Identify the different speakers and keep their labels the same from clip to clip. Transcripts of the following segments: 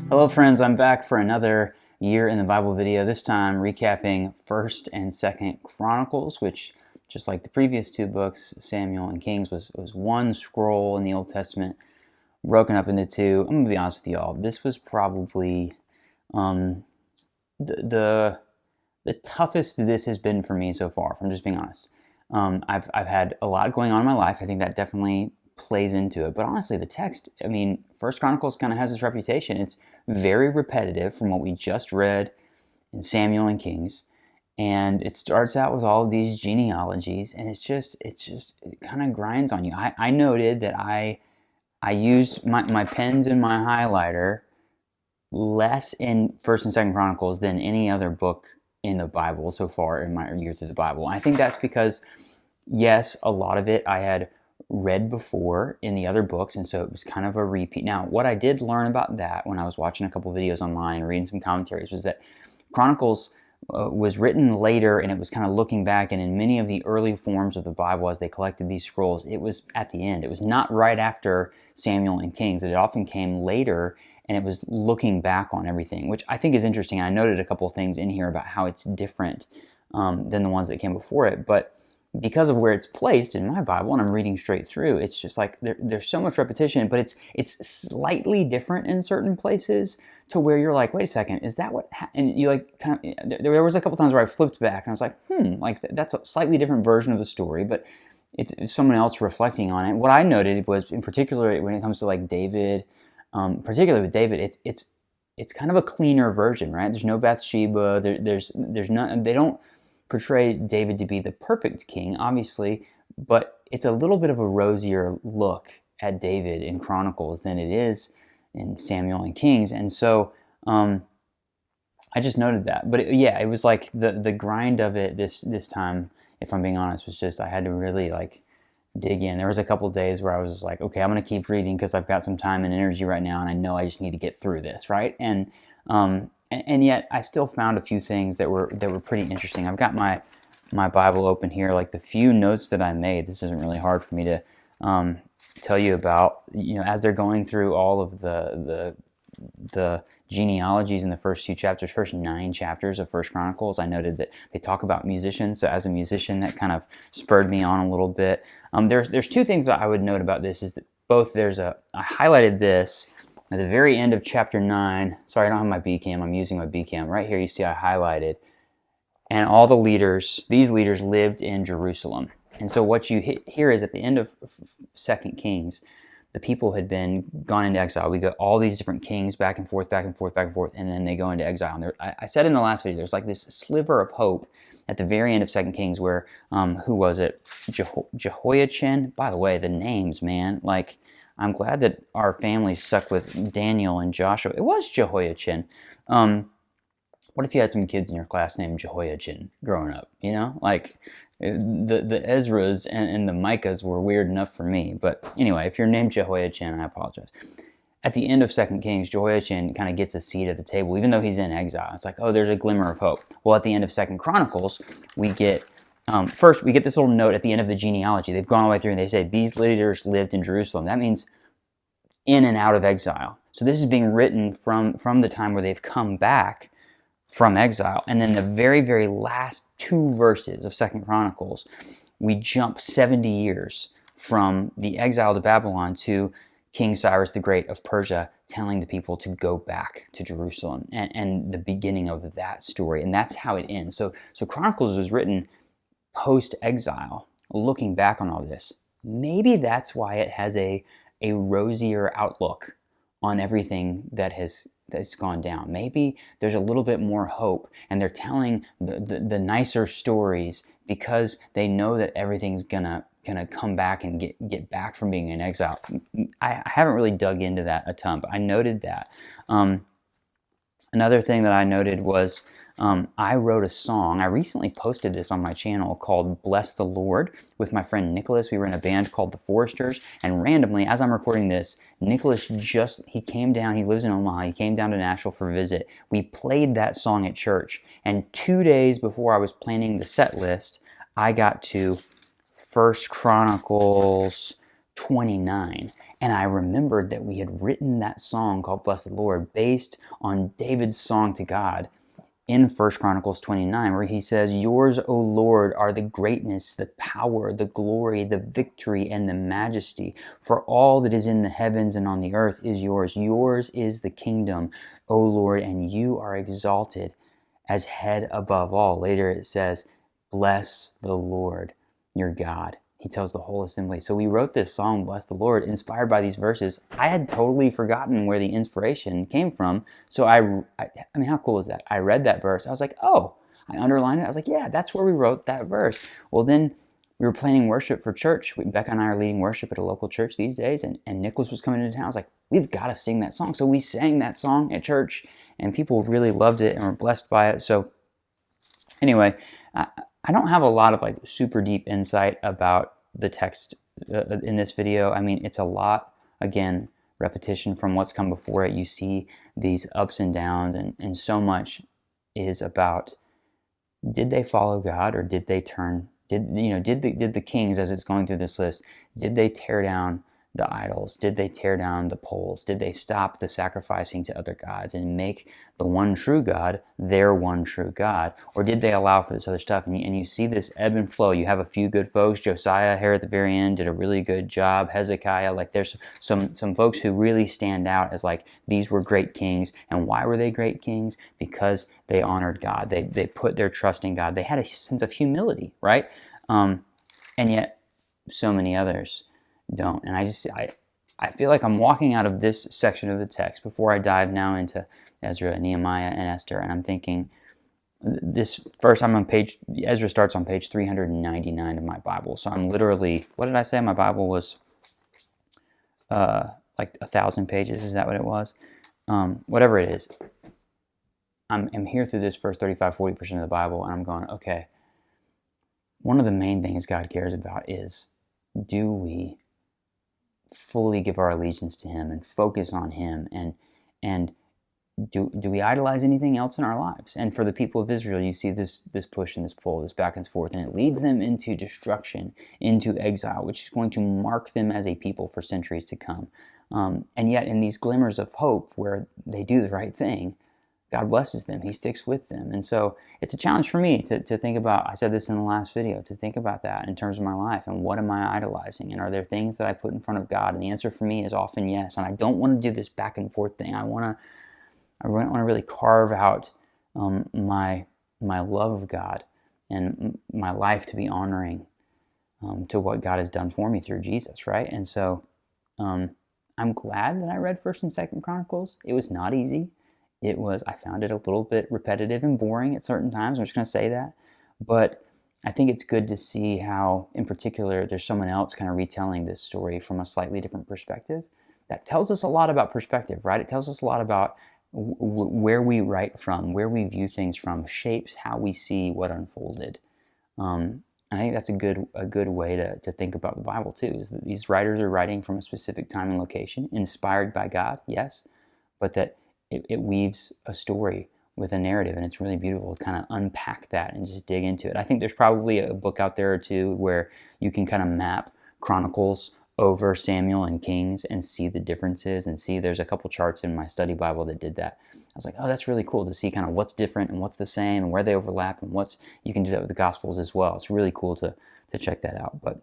Speaker 1: Hello friends, I'm back for another year in the Bible video, this time recapping 1st and 2nd Chronicles, which, just like the previous two books, Samuel and Kings, was one scroll in the Old Testament broken up into two. I'm going to be honest with you all, this was probably the toughest this has been for me so far, if I'm just being honest. I've had a lot going on in my life. I think that definitely plays into it. But honestly, the text, I mean, First Chronicles kind of has this reputation. It's very repetitive from what we just read in Samuel and Kings. And it starts out with all of these genealogies, and it kind of grinds on you. I noted that I used my pens and my highlighter less in First and Second Chronicles than any other book in the Bible so far in my year through the Bible. And I think that's because, yes, a lot of it I had read before in the other books, and so it was kind of a repeat. Now, what I did learn about that when I was watching a couple videos online and reading some commentaries was that Chronicles was written later, and it was kind of looking back, and in many of the early forms of the Bible as they collected these scrolls, it was at the end. It was not right after Samuel and Kings. It often came later, and it was looking back on everything, which I think is interesting. I noted a couple of things in here about how it's different than the ones that came before it, but because of where it's placed in my Bible, and I'm reading straight through, it's just like there's so much repetition, but it's slightly different in certain places to where you're like, wait a second, is that what? And you like kind of, there was a couple times where I flipped back and I was like, like that's a slightly different version of the story, but it's someone else reflecting on it. What I noted was, in particular, when it comes to like David, particularly with David, it's kind of a cleaner version, right? There's no Bathsheba. There's none. They don't portray David to be the perfect king, obviously, but it's a little bit of a rosier look at David in Chronicles than it is in Samuel and Kings, and so I just noted that. But it was like the grind of it this time, if I'm being honest, was just I had to really like dig in. There was a couple days where I was just like, okay, I'm going to keep reading because I've got some time and energy right now, and I know I just need to get through this, right? And yet I still found a few things that were pretty interesting. I've got my Bible open here, like the few notes that I made. This isn't really hard for me to tell you about. You know, as they're going through all of the genealogies in the first 9 chapters of First Chronicles, I noted that they talk about musicians. So as a musician, that kind of spurred me on a little bit. There's two things that I would note about this. Is that both I highlighted this at the very end of chapter 9, sorry, I don't have my B cam, I'm using my B cam. Right here you see I highlighted, and all these leaders lived in Jerusalem. And so what you hit here is at the end of 2nd Kings, the people had gone into exile. We got all these different kings back and forth, and then they go into exile. And I said in the last video, there's like this sliver of hope at the very end of 2nd Kings where, who was it? Jehoiachin? By the way, the names, man, like, I'm glad that our family stuck with Daniel and Joshua. It was Jehoiachin. What if you had some kids in your class named Jehoiachin growing up? You know, like the Ezras and the Micahs were weird enough for me. But anyway, if you're named Jehoiachin, I apologize. At the end of 2nd Kings, Jehoiachin kind of gets a seat at the table, even though he's in exile. It's like, oh, there's a glimmer of hope. Well, at the end of 2nd Chronicles, we get first, we get this little note at the end of the genealogy. They've gone all the way through and they say, these leaders lived in Jerusalem. That means in and out of exile. So this is being written from the time where they've come back from exile. And then the very, very last 2 verses of 2nd Chronicles, we jump 70 years from the exile to Babylon to King Cyrus the Great of Persia telling the people to go back to Jerusalem, and the beginning of that story. And that's how it ends. So Chronicles was written post-exile, looking back on all this. Maybe that's why it has a rosier outlook on everything that's gone down. Maybe there's a little bit more hope, and they're telling the nicer stories because they know that everything's gonna come back and get back from being in exile. I haven't really dug into that a ton, but I noted that. Another thing that I noted was I wrote a song. I recently posted this on my channel called Bless the Lord with my friend Nicholas. We were in a band called The Foresters, and randomly, as I'm recording this, Nicholas he came down, he lives in Omaha, he came down to Nashville for a visit. We played that song at church, and 2 days before I was planning the set list, I got to 1 Chronicles 29. And I remembered that we had written that song called Bless the Lord based on David's song to God in 1 Chronicles 29, where he says, "Yours, O Lord, are the greatness, the power, the glory, the victory, and the majesty. For all that is in the heavens and on the earth is yours. Yours is the kingdom, O Lord, and you are exalted as head above all." Later it says, "Bless the Lord, your God." He tells the whole assembly. So we wrote this song, Bless the Lord, inspired by these verses. I had totally forgotten where the inspiration came from. So I mean, how cool is that? I read that verse. I was like, oh, I underlined it. I was like, yeah, that's where we wrote that verse. Well, then we were planning worship for church. Becca and I are leading worship at a local church these days, and Nicholas was coming into town. I was like, we've got to sing that song. So we sang that song at church, and people really loved it and were blessed by it. So anyway, I don't have a lot of like super deep insight about the text in this video. I mean, it's a lot, again, repetition from what's come before it. You see these ups and downs, and so much is about, did they follow God, or did they turn, did the kings, as it's going through this list, did they tear down the idols? Did they tear down the poles? Did they stop the sacrificing to other gods and make the one true God their one true God? Or did they allow for this other stuff? And you see this ebb and flow. You have a few good folks. Josiah here at the very end did a really good job. Hezekiah, like there's some folks who really stand out as like, these were great kings. And why were they great kings? Because they honored God. They put their trust in God. They had a sense of humility, right? And yet so many others don't. And I feel like I'm walking out of this section of the text before I dive now into Ezra, Nehemiah, and Esther, and I'm thinking, this first, Ezra starts on page 399 of my Bible. So I'm literally, what did I say? My Bible was like 1,000 pages. Is that what it was? Whatever it is. I'm here through this first 35-40% of the Bible, and I'm going, okay, one of the main things God cares about is, do we fully give our allegiance to Him and focus on Him, and do we idolize anything else in our lives? And for the people of Israel, you see this push and this pull, this back and forth, and it leads them into destruction, into exile, which is going to mark them as a people for centuries to come. And yet in these glimmers of hope where they do the right thing, God blesses them. He sticks with them. And so it's a challenge for me to think about, I said this in the last video, to think about that in terms of my life and what am I idolizing? And are there things that I put in front of God? And the answer for me is often yes. And I don't want to do this back and forth thing. I want to really carve out my love of God and my life to be honoring to what God has done for me through Jesus, right? And so I'm glad that I read 1st and 2nd Chronicles. It was not easy. I found it a little bit repetitive and boring at certain times. I'm just going to say that. But I think it's good to see how, in particular, there's someone else kind of retelling this story from a slightly different perspective. That tells us a lot about perspective, right? It tells us a lot about where we write from, where we view things from, shapes how we see what unfolded. And I think that's a good way to think about the Bible too, is that these writers are writing from a specific time and location, inspired by God, yes, but that it weaves a story with a narrative, and it's really beautiful to kind of unpack that and just dig into it. I think there's probably a book out there or two where you can kind of map Chronicles over Samuel and Kings and see the differences, and see there's a couple charts in my study Bible that did that. I was like, oh, that's really cool to see kind of what's different and what's the same and where they overlap, and you can do that with the Gospels as well. It's really cool to check that out. But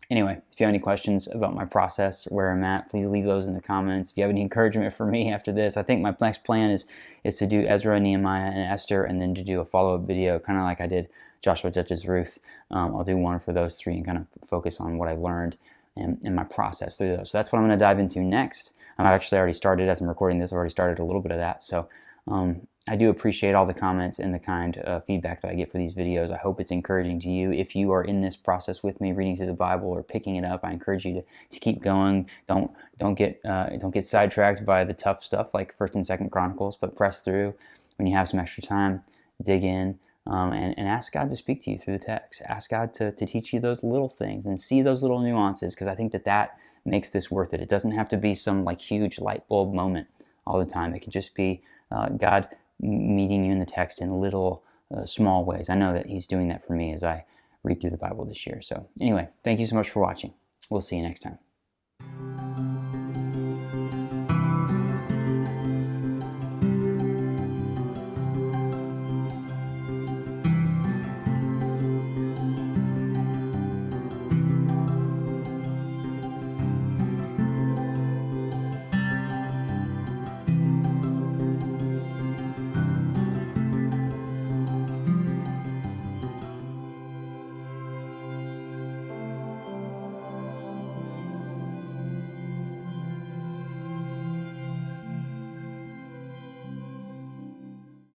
Speaker 1: anyway, if you have any questions about my process, where I'm at, please leave those in the comments. If you have any encouragement for me after this, I think my next plan is to do Ezra, Nehemiah, and Esther, and then to do a follow-up video, kind of like I did Joshua, Judges, Ruth. I'll do one for those three and kind of focus on what I learned and my process through those. So that's what I'm going to dive into next. I've actually already started, as I'm recording this, I've already started a little bit of that. So I do appreciate all the comments and the kind feedback that I get for these videos. I hope it's encouraging to you. If you are in this process with me, reading through the Bible or picking it up, I encourage you to keep going. Don't get sidetracked by the tough stuff like 1st and 2nd Chronicles, but press through when you have some extra time. Dig in and ask God to speak to you through the text. Ask God to teach you those little things and see those little nuances, because I think that makes this worth it. It doesn't have to be some like huge light bulb moment all the time. It can just be God meeting you in the text in little small ways. I know that He's doing that for me as I read through the Bible this year. So anyway, thank you so much for watching. We'll see you next time.